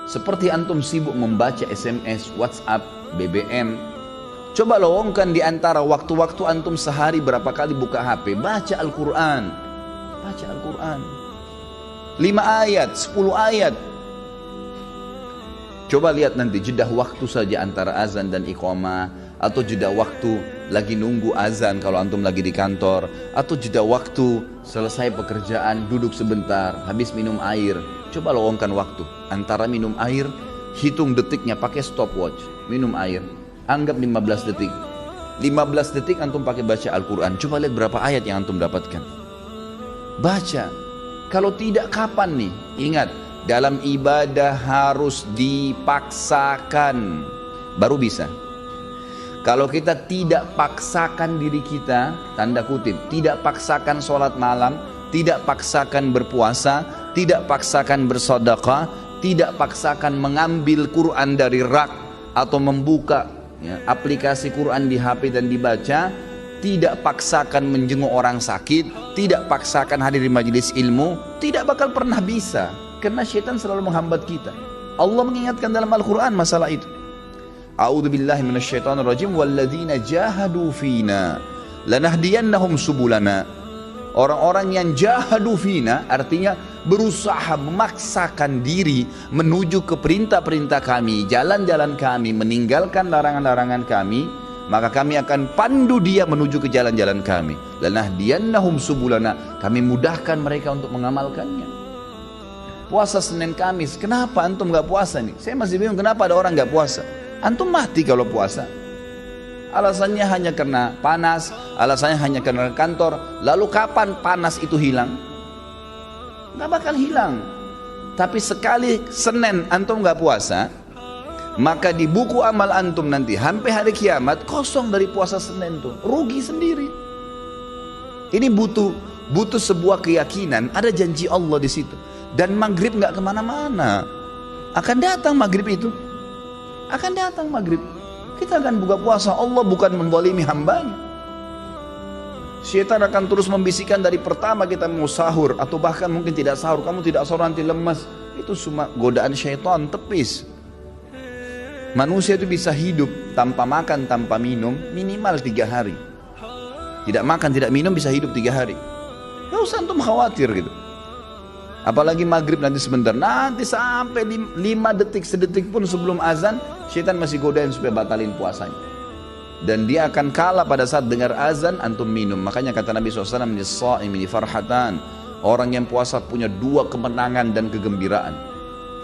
Seperti antum sibuk membaca SMS, WhatsApp, BBM, coba lowongkan di antara waktu-waktu antum sehari berapa kali buka HP, baca Al-Quran. Baca Al-Quran. 5 ayat, 10 ayat. Coba lihat nanti jeda waktu saja antara azan dan iqamah, atau jeda waktu lagi nunggu azan kalau antum lagi di kantor, atau jeda waktu selesai pekerjaan duduk sebentar habis minum air. Coba lowongkan waktu antara minum air, hitung detiknya pakai stopwatch. Minum air anggap 15 detik, 15 detik antum pakai baca Al-Quran. Coba lihat berapa ayat yang antum dapatkan. Baca. Kalau tidak kapan nih? Ingat, dalam ibadah harus dipaksakan baru bisa. Kalau kita tidak paksakan diri kita, tanda kutip, tidak paksakan sholat malam, tidak paksakan berpuasa, tidak paksakan bersedekah, tidak paksakan mengambil Quran dari rak atau membuka aplikasi Quran di HP dan dibaca, tidak paksakan menjenguk orang sakit, tidak paksakan hadir di majelis ilmu, tidak bakal pernah bisa. Karena syaitan selalu menghambat kita. Allah mengingatkan dalam Al-Quran masalah itu. A'udzu billahi minasyaitonir rajim, walladzina jahadu fina lanahdiyannahum subulana. Orang-orang yang jahadu fina artinya berusaha memaksakan diri menuju ke perintah-perintah kami, jalan-jalan kami, meninggalkan larangan-larangan kami, maka kami akan pandu dia menuju ke jalan-jalan kami. Lanahdiyannahum subulana, kami mudahkan mereka untuk mengamalkannya. Puasa Senin Kamis, kenapa antum gak puasa nih? Saya masih bingung kenapa ada orang gak puasa. Antum mati kalau puasa. Alasannya hanya karena panas, alasannya hanya karena kantor. Lalu kapan panas itu hilang? Gak bakal hilang. Tapi sekali Senin antum gak puasa, maka di buku amal antum nanti sampai hari kiamat kosong dari puasa Senin tuh. Rugi sendiri. Ini butuh sebuah keyakinan, ada janji Allah di situ. Dan maghrib gak kemana-mana. Akan datang maghrib itu. Akan datang maghrib. Kita akan buka puasa. Allah bukan menzalimi hambanya. Syaitan akan terus membisikkan dari pertama kita mau sahur, atau bahkan mungkin tidak sahur. Kamu tidak sahur nanti lemas. Itu cuma godaan syaitan tepis. Manusia itu bisa hidup tanpa makan, tanpa minum minimal 3 hari. Tidak makan, tidak minum bisa hidup 3 hari. Gak usah antum khawatir gitu. Apalagi maghrib nanti sebentar, nanti sampai 5 detik, sedetik pun sebelum azan, syaitan masih godain supaya batalin puasanya. Dan dia akan kalah pada saat dengar azan, antum minum. Makanya kata Nabi SAW, "Lis-sha'imi farhatan." Orang yang puasa punya 2 kemenangan dan kegembiraan.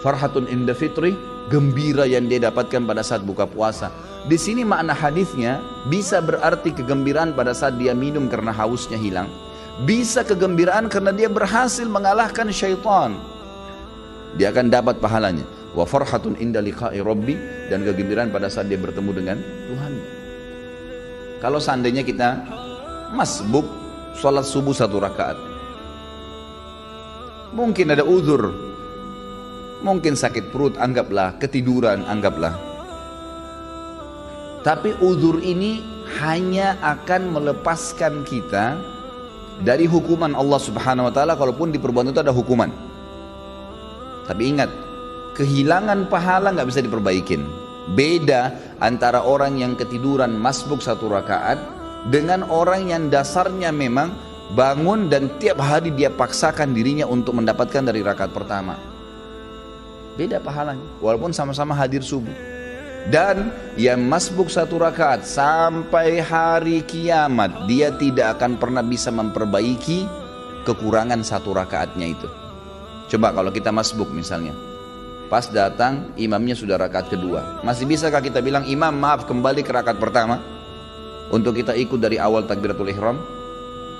Farhatun inda fitri, gembira yang dia dapatkan pada saat buka puasa. Di sini makna hadisnya bisa berarti kegembiraan pada saat dia minum karena hausnya hilang. Bisa kegembiraan karena dia berhasil mengalahkan syaitan. Dia akan dapat pahalanya. Wa farhatun inda liqa'i rabbi, dan kegembiraan pada saat dia bertemu dengan Tuhan. Kalau seandainya kita masbuk sholat subuh 1 rakaat, mungkin ada uzur, mungkin sakit perut, anggaplah, ketiduran, anggaplah. Tapi uzur ini hanya akan melepaskan kita dari hukuman Allah Subhanahu wa taala, kalaupun di perbuatan itu ada hukuman. Tapi ingat, kehilangan pahala nggak bisa diperbaikin. Beda antara orang yang ketiduran masbuk 1 rakaat dengan orang yang dasarnya memang bangun dan tiap hari dia paksakan dirinya untuk mendapatkan dari rakaat pertama. Beda pahalanya, walaupun sama-sama hadir subuh. Dan yang masbuk 1 rakaat sampai hari kiamat, dia tidak akan pernah bisa memperbaiki kekurangan 1 rakaatnya itu. Coba kalau kita masbuk misalnya, pas datang imamnya sudah rakaat kedua, masih bisakah kita bilang, "Imam maaf, kembali ke rakaat pertama"? Untuk kita ikut dari awal takbiratul ihram?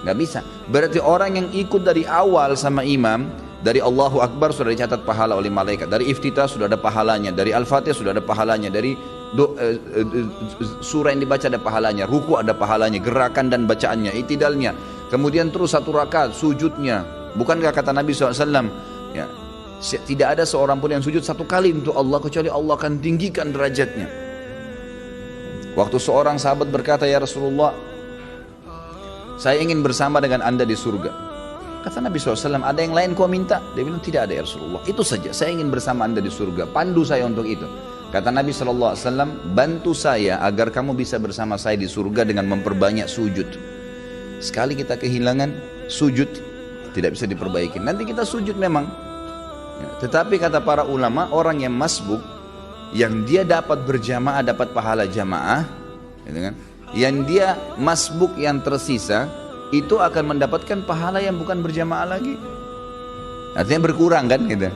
Gak bisa. Berarti orang yang ikut dari awal sama imam, dari Allahu Akbar sudah dicatat pahala oleh malaikat, dari iftitah sudah ada pahalanya, dari Al-Fatihah sudah ada pahalanya, dari surah yang dibaca ada pahalanya, ruku ada pahalanya, gerakan dan bacaannya, itidalnya, kemudian terus 1 rakaat sujudnya. Bukankah kata Nabi SAW, ya, tidak ada seorang pun yang sujud 1 kali untuk Allah kecuali Allah akan tinggikan derajatnya. Waktu seorang sahabat berkata, "Ya Rasulullah, saya ingin bersama dengan Anda di surga." Kata Nabi SAW, ada yang lain kau minta? Dia bilang, tidak ada ya Rasulullah. Itu saja, saya ingin bersama anda di surga. Pandu saya untuk itu. Kata Nabi SAW, bantu saya agar kamu bisa bersama saya di surga dengan memperbanyak sujud. Sekali kita kehilangan sujud, tidak bisa diperbaiki. Nanti kita sujud memang. Ya, tetapi kata para ulama, orang yang masbuk, yang dia dapat berjamaah, dapat pahala jamaah, gitu kan? Yang dia masbuk yang tersisa, itu akan mendapatkan pahala yang bukan berjamaah lagi. Artinya berkurang kan gitu.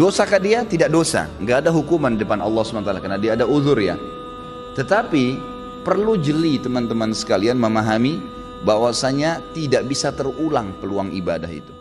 Dosakah dia? Tidak dosa. Nggak ada hukuman di depan Allah SWT karena dia ada uzur ya. Tetapi perlu jeli teman-teman sekalian memahami bahwasanya tidak bisa terulang peluang ibadah itu.